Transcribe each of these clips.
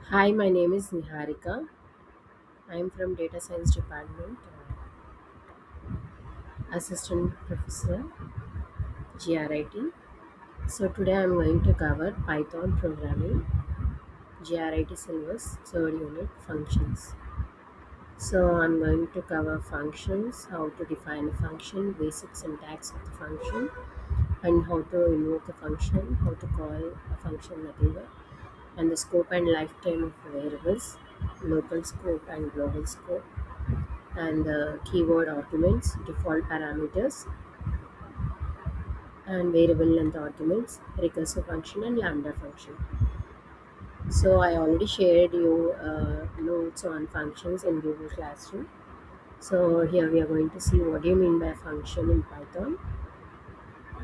Hi, my name is Niharika. I am from Data Science Department, Assistant Professor, GRIT. So today I am going to cover Python programming, GRIT syllabus, third unit, functions. So I'm going to cover functions, how to define a function, basic syntax of the function, and how to invoke a function, how to call a function nothing but, and the scope and lifetime of variables, local scope and global scope, and the keyword arguments, default parameters, and variable length arguments, recursive function, and lambda function. So I already shared you notes on functions in Google Classroom. So here we are going to see what do you mean by function in Python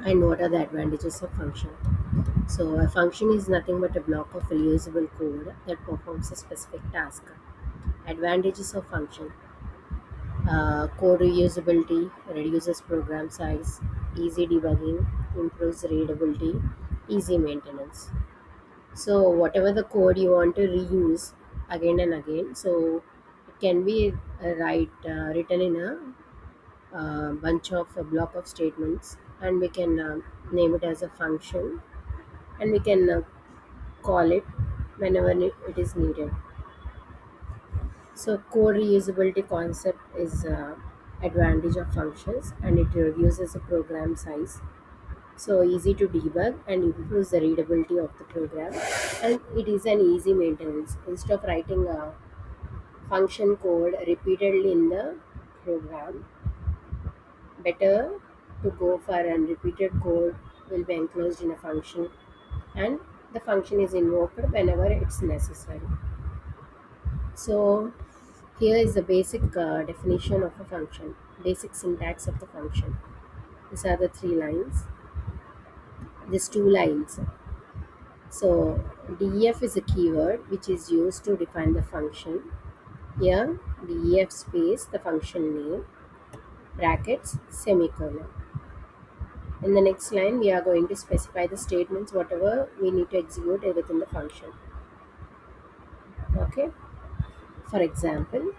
and what are the advantages of function. So a function is nothing but a block of reusable code that performs a specific task. Advantages of function: code reusability, reduces program size, easy debugging, improves readability, easy maintenance. So whatever the code you want to reuse again and again, so it can be written in a bunch of a block of statements, and we can name it as a function, and we can call it whenever it is needed. So code reusability concept is advantage of functions, and it reduces the program size. So easy to debug and improves the readability of the program, and it is an easy maintenance. Instead of writing a function code repeatedly in the program, better to go for an repeated code will be enclosed in a function, and the function is invoked whenever it's necessary. So here is the basic definition of a function, basic syntax of the function. These are the three lines, these two lines. So def is a keyword which is used to define the function. Here def space the function name, brackets, semicolon. In the next line we are going to specify the statements whatever we need to execute within the function. Okay. For example,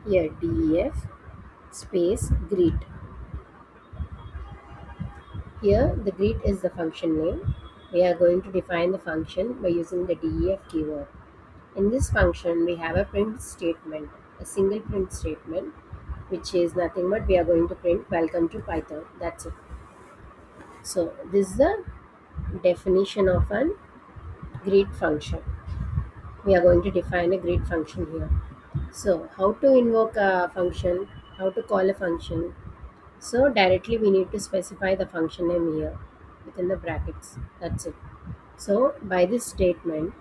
here def space greet. Here the greet is the function name. We are going to define the function by using the def keyword. In this function we have a print statement, a single print statement, which is nothing but we are going to print welcome to Python. That's it. So this is the definition of an greet function. We are going to define a greet function here. So how to invoke a function, how to call a function. So directly we need to specify the function name here within the brackets. That's it. So by this statement,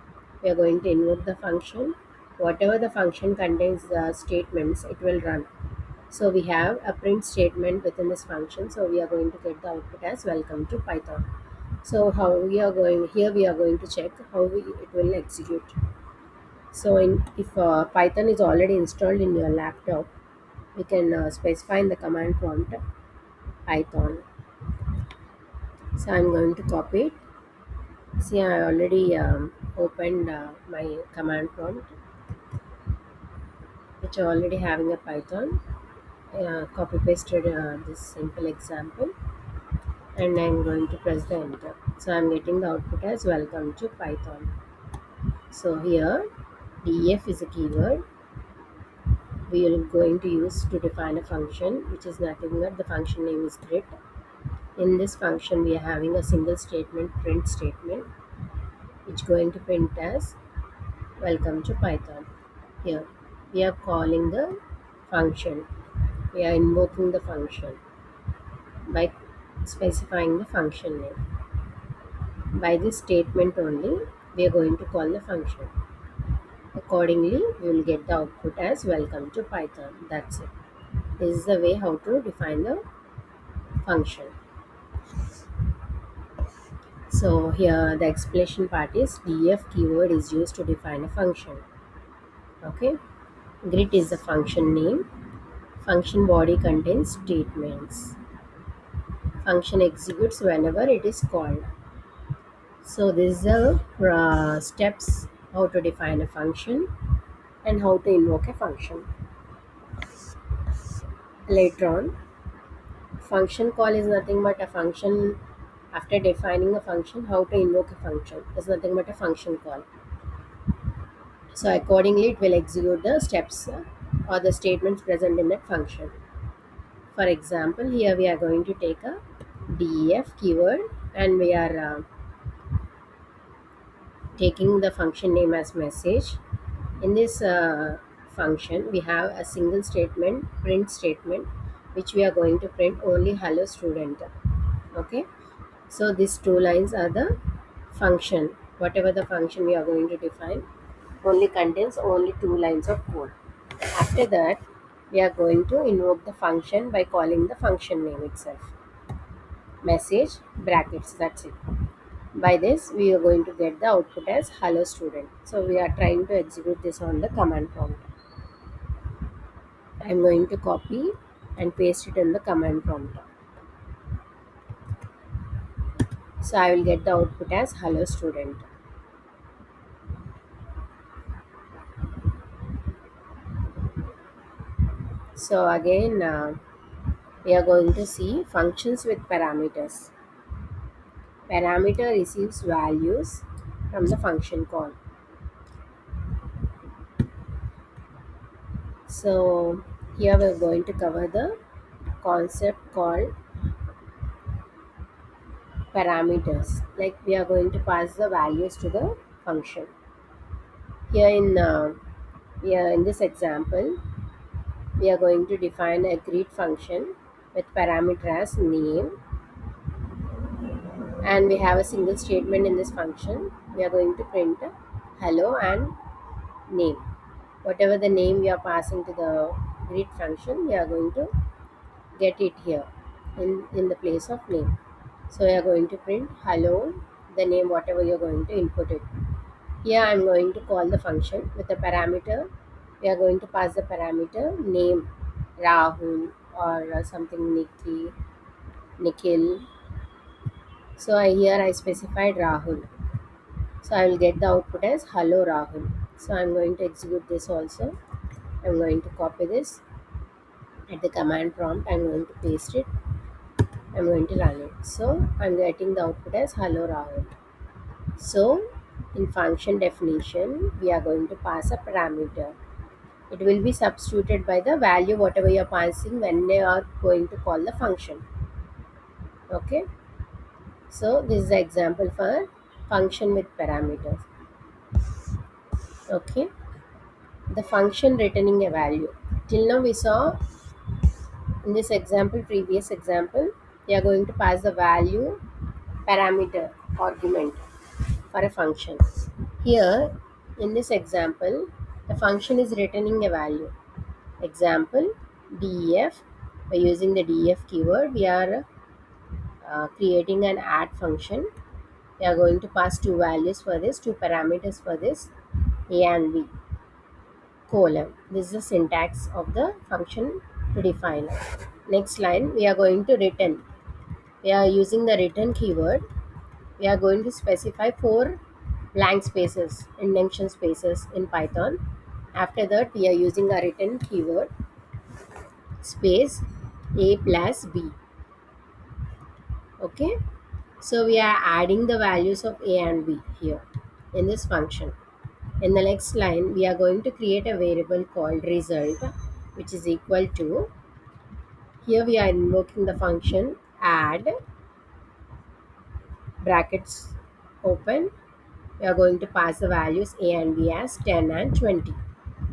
we are going to invoke the function. Whatever the function contains the statements, it will run. So we have a print statement within this function. So we are going to get the output as welcome to Python. So how we are going here, we are going to check how it will execute. So if Python is already installed in your laptop, we can specify in the command prompt Python. So I'm going to copy it. See, I already opened my command prompt, which are already having a Python. Copy pasted this simple example, and I'm going to press the enter. So I'm getting the output as welcome to Python. So here, def is a keyword we are going to use to define a function, which is nothing but the function name is grid. In this function, we are having a single statement, print statement, which going to print as welcome to Python. Here, we are calling the function. We are invoking the function by specifying the function name. By this statement only, we are going to call the function. Accordingly, we will get the output as welcome to Python. That's it. This is the way how to define the function. So here the explanation part is def keyword is used to define a function. Okay. Grid is the function name. Function body contains statements. Function executes whenever it is called. So this is the steps how to define a function, and how to invoke a function. Later on, function call is nothing but a function. After defining a function, how to invoke a function is nothing but a function call. So accordingly, it will execute the steps or the statements present in that function. For example, here we are going to take a def keyword, and we are taking the function name as message. In this function, we have a single statement, print statement, which we are going to print only hello student. Okay, so these two lines are the function. Whatever the function we are going to define only contains only two lines of code. After that, we are going to invoke the function by calling the function name itself. Message brackets, that's it. By this, we are going to get the output as hello student. So we are trying to execute this on the command prompt. I am going to copy and paste it in the command prompt. So I will get the output as hello student. So again, we are going to see functions with parameters. Parameter receives values from the function call. So here we are going to cover the concept called parameters. Like we are going to pass the values to the function. Here in this example, we are going to define a greet function with parameter as name, and we have a single statement in this function. We are going to print hello and name. Whatever the name we are passing to the greet function, we are going to get it here in the place of name. So we are going to print hello, the name whatever you are going to input it. Here I am going to call the function with the parameter. We are going to pass the parameter name Rahul or something Nikki, Nikhil. So here I specified Rahul. So I will get the output as hello Rahul. So I am going to execute this also. I am going to copy this at the command prompt. I am going to paste it. I am going to run it. So I am getting the output as hello Rahul. So in function definition, we are going to pass a parameter. It will be substituted by the value whatever you are passing when you are going to call the function. Okay. So this is the example for function with parameters. Okay. The function returning a value. Till now we saw in this example, previous example, we are going to pass the value parameter argument for a function. Here in this example, the function is returning a value. Example def. By using the def keyword, we are creating an add function. We are going to pass two values for this, two parameters for this, a and b colon. This is the syntax of the function to define. Next line, we are going to return. We are using the return keyword. We are going to specify four blank spaces, indentation spaces in Python. After that, we are using a return keyword space a plus b. Okay, so we are adding the values of a and b here in this function. In the next line, we are going to create a variable called result, which is equal to, here we are invoking the function add brackets open. We are going to pass the values a and b as 10 and 20.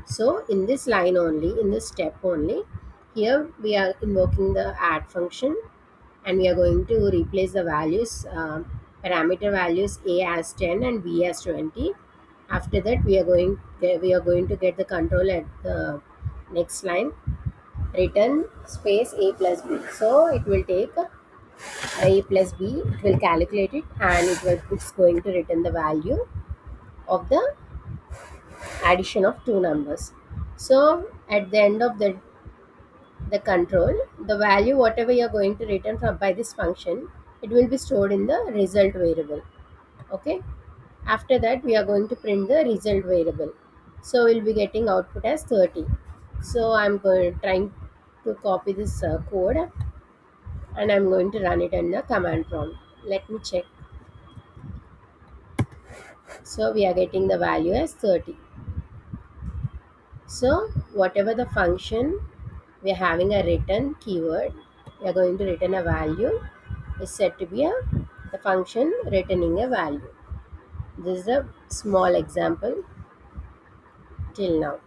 So in this line only, in this step only, here we are invoking the add function, and we are going to replace the values, parameter values a as 10 and b as 20. After that, we are going to get the control at the next line, return space a plus b. So it will take a plus b, it will calculate it, and it's going to return the value of the addition of two numbers. So at the end of the control, the value whatever you are going to return from by this function, it will be stored in the result variable. Okay, After that we are going to print the result variable, so we'll be getting output as 30. So I'm trying to copy this code, and I'm going to run it in the command prompt. Let me check. So we are getting the value as 30. So whatever the function we are having a return keyword, we are going to return a value is said to be the function returning a value. This is a small example till now.